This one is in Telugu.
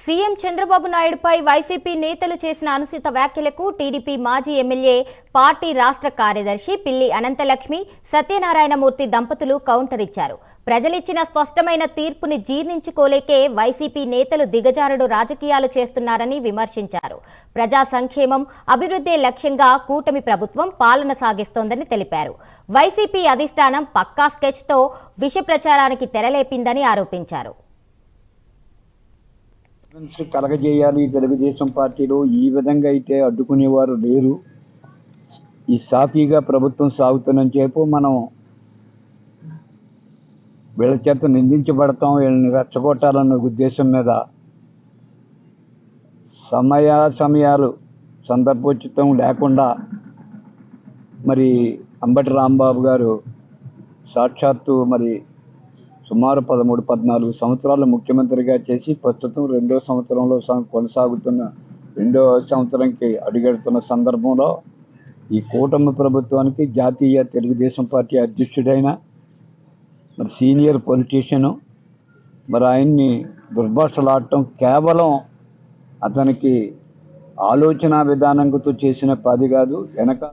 సీఎం చంద్రబాబు నాయుడుపై వైసీపీ నేతలు చేసిన అనుచిత వ్యాఖ్యలకు టీడీపీ మాజీ ఎమ్మెల్యే పార్టీ రాష్ట్ర కార్యదర్శి పిల్లి అనంతలక్ష్మి సత్యనారాయణమూర్తి దంపతులు కౌంటర్ ఇచ్చారు. ప్రజలిచ్చిన స్పష్టమైన తీర్పుని జీర్ణించుకోలేకే వైసీపీ నేతలు దిగజారుడు రాజకీయాలు చేస్తున్నారని విమర్శించారు. ప్రజా సంక్షేమం, అభివృద్ధి లక్ష్యంగా కూటమి ప్రభుత్వం పాలన సాగిస్తోందని తెలిపారు. వైసీపీ అధిష్టానం పక్కా స్కెచ్తో విష ప్రచారానికి తెరలేపిందని ఆరోపించారు. కలగజేయాలి. తెలుగుదేశం పార్టీలో ఈ విధంగా అయితే అడ్డుకునేవారు లేరు. ఈ సాఫీగా ప్రభుత్వం సాగుతున్న చేపు మనం వీళ్ళ చేత నిందించబడతాం, వీళ్ళని రెచ్చగొట్టాలన్న ఉద్దేశం మీద సమయాలు సందర్భోచితం లేకుండా మరి అంబటి రాంబాబు గారు సాక్షాత్తు మరి సుమారు 13-14 సంవత్సరాలు ముఖ్యమంత్రిగా చేసి ప్రస్తుతం రెండో సంవత్సరంలో కొనసాగుతున్న రెండవ సంవత్సరంకి అడుగెడుతున్న సందర్భంలో ఈ కూటమి ప్రభుత్వానికి జాతీయ తెలుగుదేశం పార్టీ అధ్యక్షుడైన మరి సీనియర్ పొలిటీషియను మరి ఆయన్ని దుర్భాషలాడటం కేవలం అతనికి ఆలోచన విధానంతో చేసిన పది కాదు, వెనక